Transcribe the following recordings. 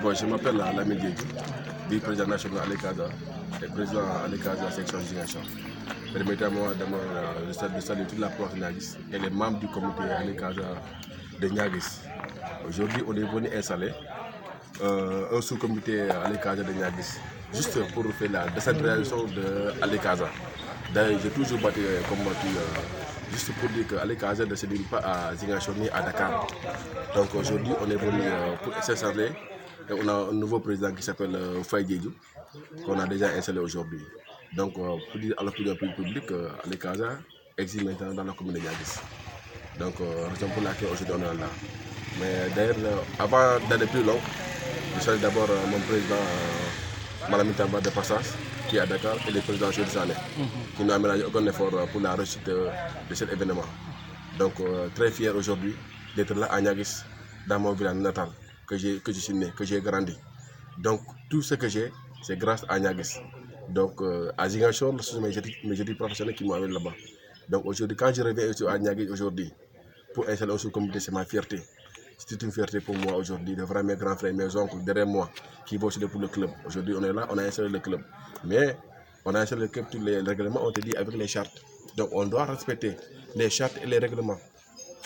Bon, je m'appelle Lamine Diédhiou, vice-président national à l'ECASA et président à l'ECASA section Ziguinchor. Permettez-moi de saluer toute la province de Niaguis et les membres du comité à l'ECASA de Niaguis. Aujourd'hui, on est venu installer un sous-comité à l'ECASA de Niaguis, juste pour faire la décentralisation de l'ECASA. D'ailleurs, j'ai toujours battu combattu juste pour dire que l'ECASA ne se limite pas à Ziguinchor ni à Dakar. Donc aujourd'hui, on est venu pour s'installer et on a un nouveau président qui s'appelle Faye Diédhiou, qu'on a déjà installé aujourd'hui. Donc pour dire à l'opinion publique, l'ECASA existe maintenant dans la commune de Niaguis. Donc raison pour laquelle aujourd'hui on est là. Mais d'ailleurs, avant d'aller plus loin, je salue d'abord mon président Madame Tamba de Passage, qui est à Dakar, et le président Jules Sané, qui n'a aménagé aucun effort pour la réussite de cet événement. Donc très fier aujourd'hui d'être là à Niaguis, dans mon village natal, que je suis né, que j'ai grandi. Donc tout ce que j'ai, c'est grâce à Niaguis. Donc à Ziguinchor, ce sont mes études professionnelles qui m'ont amené là-bas. Donc aujourd'hui, quand je reviens à Niaguis aujourd'hui, pour installer un sous-comité, c'est ma fierté. C'est une fierté pour moi aujourd'hui de voir mes grands frères, mes oncles derrière moi qui bossent pour le club. Aujourd'hui, on est là, on a installé le club. Mais on a installé le club, tous les règlements ont été dit avec les chartes. Donc on doit respecter les chartes et les règlements.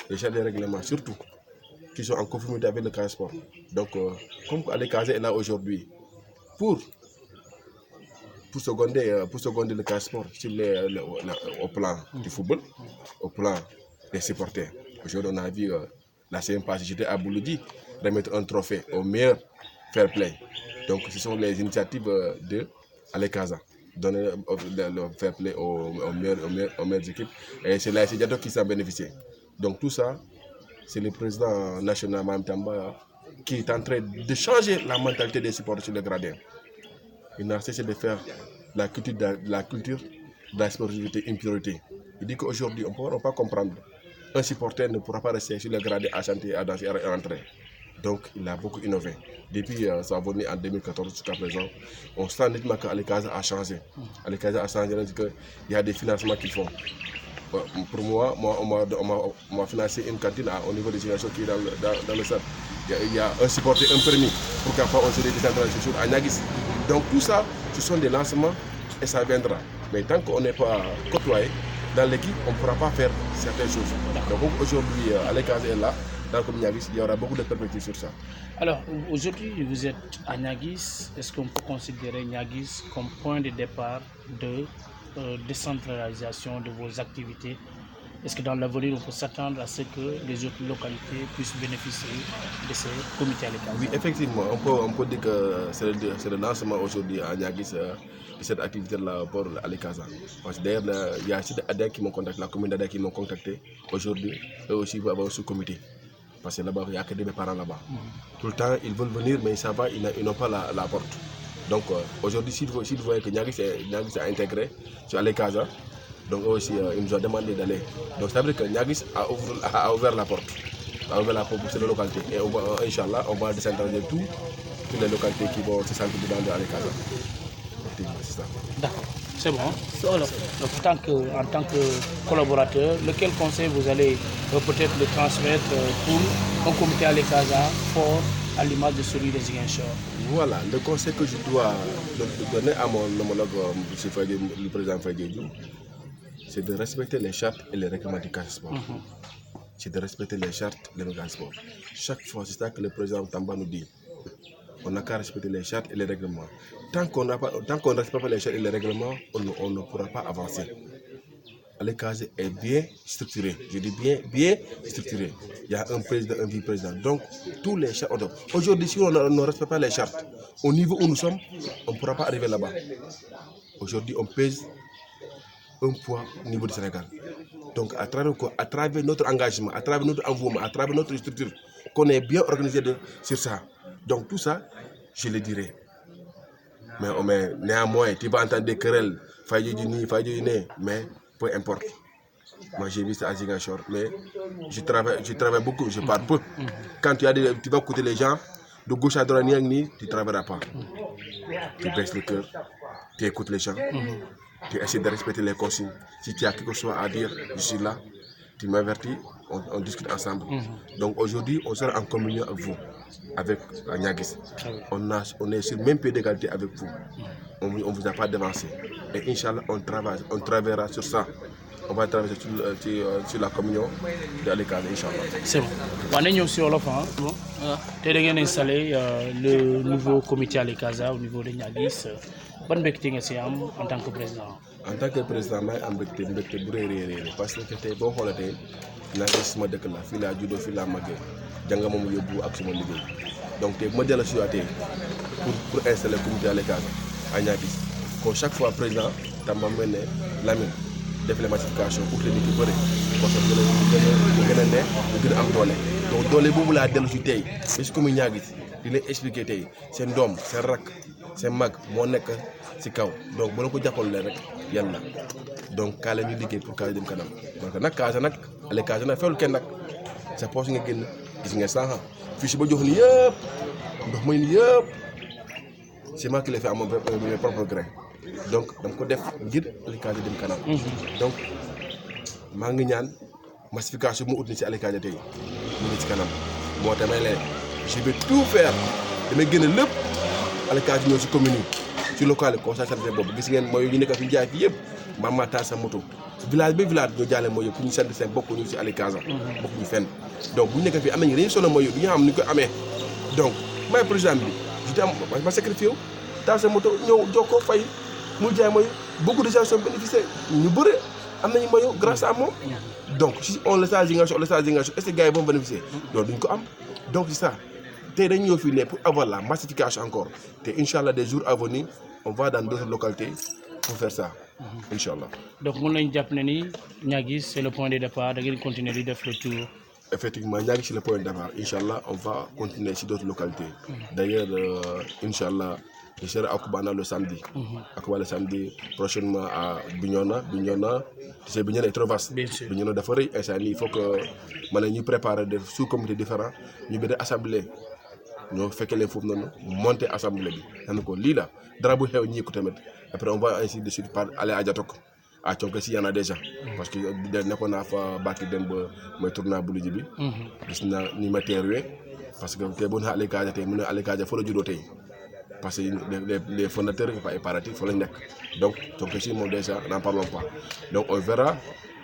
Les chartes et les règlements, surtout, qui sont en conformité avec le CAS Sport. Donc, comme l'ECASA est là aujourd'hui, pour seconder le CAS Sport au plan du football, au plan des supporters. Aujourd'hui, on a vu la semaine passée, j'étais à Bouloudi, remettre un trophée au meilleur fair play. Donc, ce sont les initiatives de l'ECASA. Donner le fair play aux meilleures équipes. Et c'est l'ASC Diado qui s'en bénéficie. Donc, tout ça, c'est le président national Mme Tamba qui est en train de changer la mentalité des supporters sur le gradin. Il n'a cessé de faire la culture de la sportivité une priorité. Il dit qu'aujourd'hui, on ne peut pas comprendre. Un supporter ne pourra pas rester sur le gradin à chanter, à danser, à rentrer. Donc, il a beaucoup innové. Depuis sa venue en 2014 jusqu'à présent, on sent nettement que l'ECASA a changé. L'ECASA a changé parce qu'il y a des financements qu'ils font. Pour moi, on m'a financé une cantine au niveau des générations qui est dans le stade. Il y a un supporter, un permis. Pourquoi pas on se décentralise à Niaguis. Donc tout ça, ce sont des lancements et ça viendra. Mais tant qu'on n'est pas côtoyé dans l'équipe, on ne pourra pas faire certaines choses. Donc aujourd'hui, l'ECASA est là. Dans le commune Niaguis, il y aura beaucoup de perspectives sur ça. Alors, aujourd'hui, vous êtes à Niaguis. Est-ce qu'on peut considérer Niaguis comme point de départ de décentralisation de vos activités? Est-ce que dans l'avenir, on peut s'attendre à ce que les autres localités puissent bénéficier de ces comités à l'ECASA? Oui, effectivement, on peut dire que c'est le lancement aujourd'hui à Niaguis de cette activité-là pour l'ECASA. Parce que d'ailleurs, il y a des adhérents qui m'ont contacté, la commune d'adhérents qui m'ont contacté aujourd'hui, eux aussi vont avoir un sous-comité. Parce que là-bas, il n'y a que des parents là-bas. Tout le temps, ils veulent venir, mais ça va, ils n'ont pas la porte. Donc aujourd'hui, si vous voyez que Niaguis est intégré sur l'ECASA, donc eux aussi, ils nous ont demandé d'aller. Donc ça veut dire que Niaguis a ouvert la porte. A ouvert la porte pour ces localités. Et Inch'Allah, on va décentraliser toutes les localités qui vont se sentir dedans à l'ECASA. C'est ça. D'accord, c'est bon. Alors, en tant que collaborateur, lequel conseil vous allez peut-être le transmettre pour un comité à l'ECASA fort à l'image de celui des Ziguinchor? Voilà, le conseil que je dois donner à mon homologue, le président Faye Diédhiou, c'est de respecter les chartes et les règlements du CAS Sport. C'est de respecter les chartes et les règlements du sport. Chaque fois, c'est ça que le président Tamba nous dit. On n'a qu'à respecter les chartes et les règlements. Tant qu'on ne respecte pas les chartes et les règlements, on ne pourra pas avancer. L'ECASA est bien structuré. Je dis bien structuré. Il y a un président, un vice-président. Donc, tous les chartes. Aujourd'hui, si on ne respecte pas les chartes, au niveau où nous sommes, on ne pourra pas arriver là-bas. Aujourd'hui, on pèse un poids au niveau du Sénégal. Donc, à travers notre engagement, à travers notre environnement, à travers notre structure, qu'on est bien organisé sur ça. Donc, tout ça, je le dirai. Mais néanmoins, tu vas entendre des querelles, mais peu importe. Moi, j'ai vu ça à Ziguinchor, mais je travaille beaucoup, je parle peu. Quand tu vas écouter les gens, de gauche à droite, tu ne travailleras pas. Tu baisses le cœur, tu écoutes les gens, tu essaies de respecter les consignes. Si tu as quelque chose à dire, je suis là, tu m'avertis, on discute ensemble. Donc aujourd'hui, on sera en communion avec vous, avec Niaguis. On est sur le même pied d'égalité avec vous. On ne vous a pas devancé. Et Inch'Allah, on travaillera sur ça. On va travailler sur la communion de Alekaza, Inch'Allah. C'est bon. On est aussi au Lofan. Bon. Tu as installé le nouveau comité Alekaza au niveau de Niaguis. Bonne mbégte en tant que président. En tant que président, je suis mbégte bu rëy parce que tey boo xoolee tey Niaguis sama dëkk la fii laa juddoo fii laa màggee jàng ma mu yóbbu ak suma liggéey donc tey bu ma dellu si waatee pour installer comité Alekaza à Niaguis kon chaque fois président Tamba mel ne Lamine def la massification pour que nit yi bëri parce que mu gën a ne mu gën a am doole donc doole boobu laa dellu si tey ba si commune Niaguis di leen expliquer tey seen doom seen rakk seen mag moo nekk si kaw donc bu la ko jàppale rek yàlla donc kaa la ñuy liggéey pour kaa dem kanam donc nag Casa nag Alekaza nag fewul kenn nag sa poche nga génn gis nga sànq fii si ba jox ni yëpp ndox may ni yëpp c'est moi qui l'ai fait à mon propre gré donc dama ko def ngir Alekaza dem kanam donc maa ngi ñaan massification bu mu ut ni si Alekaza tey mu ngi ci kanam moo tamay leen je vais tout faire damay génn lépp Alekaza ñëw si commune yi ci local yi conseil santé boobu gis ngeen mooy ñu nekk fi jaay fi yëpp maam maa taal sa moto village ba village ñoo jaale mooy pour ñu sant seen bokk ñu si Alekaza bokk ñu fenn donc bu ñu nekk fii am nañu dañuy sonn mooy du ñu xam ni ko amee donc may président bi je am ma sacrifié taal sa moto ñëw jox ko fay mu jaay mooy beaucoup de gens sont bénéficiés ñu bëri am nañu mooy grâce à moom donc si on le stage yi nga est-ce que gars yi vont bénéficier loolu duñ ko am donc c'est ça tey dañu ñëw fii ne pour avoir la massification encore te Inch'Allah des jours à venir on va dans d'autres localités pour faire ça Inch'Allah. Donc mën nañu jàpp ne ni Niaguis c'est le point de départ da ngeen continuer di def le tour. Effectivement Niaguis c'est le point de départ Inch'Allah on va continuer sur d'autres localités. D'ailleurs Inch'Allah je serai à Koubana le samedi. À Koubana le samedi prochainement à Bignona. Tu sais Bignona est trop vaste. Bignona dafa rëy instant il faut que ma ne ñu préparer des sous-comités différents ñu benn assemblée. ñoo fekkee leen foofu noonu monter assemblée bi xam ko lii la dara bu xew ñii ko tamit après on va ainsi de suite par aller à Diatok à Thionke si y en a déjà parce que nekkoon naa fa bàkki dem ba mooy tournoi bu Luji bi gis naa ni ma teeruwee parce que tey bu ñu Alekaza tey mu ne Alekaza fa la juddoo tey parce que les fondateurs et paratifs fa lañ nekk donc Thionke si moom déjà n'en parlons pas donc on verra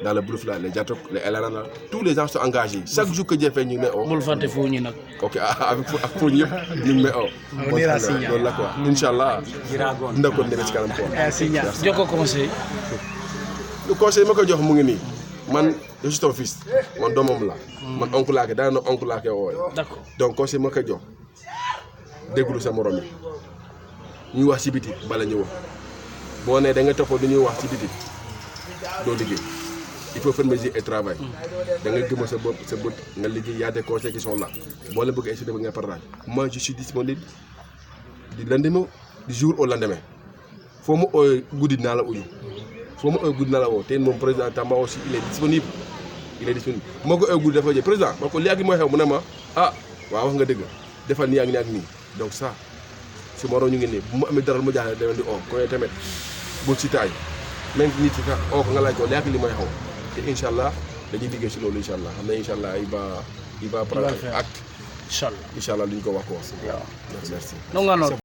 dans le bluff là les Diatok les Elana tous les gens sont engagés chaque jour que Dieu fait ñu ne oh. bul fàtte foofu ñu nag. ok avec foofu ñëpp ñu ngi may oh. loolu la quoi Inch'Allah. dina ko nekk ci kanam quoi. jox ko conseil. le conseil ma ko jox mu ngi nii man je suis ton fils man doomam la. man oncle laa koy daan na oncle laa koy woowee. D'accord donc conseil ma ko jox déglu sa morom yi ñuy wax ci biti bala ñu wax boo nee da nga toppoo du ñuy wax ci biti doo liggéey. Il faut faire mesure et travail. Da nga gëmal sa bopp sa bët nga liggéey y a des conseils qui sont là boo leen bëgg a essayer nga partage moi je suis disponible du lendemain du jour au lendemain foo ma ooyee guddi naa la uyu foo ma ooyee guddi naa la woo te moom président Tamba aussi il est disponible moo ko ooyee guddi dafa jël président moo ko léegi mooy xew mu ne ma ah waaw wax nga dëgg defal nii ak nii ak nii donc ça si moroom ñu ngi nii bu mu amee dara mu jaaxle dama di oo koy tamit bul ci taay même nit ki ka oo ko nga laaj ko léegi li mooy xew te Inch'Allah dañuy liggéey si loolu Inch'Allah xam ne Inch'Allah il va prendre acte Inch'Allah lu ñu ko wax ko merci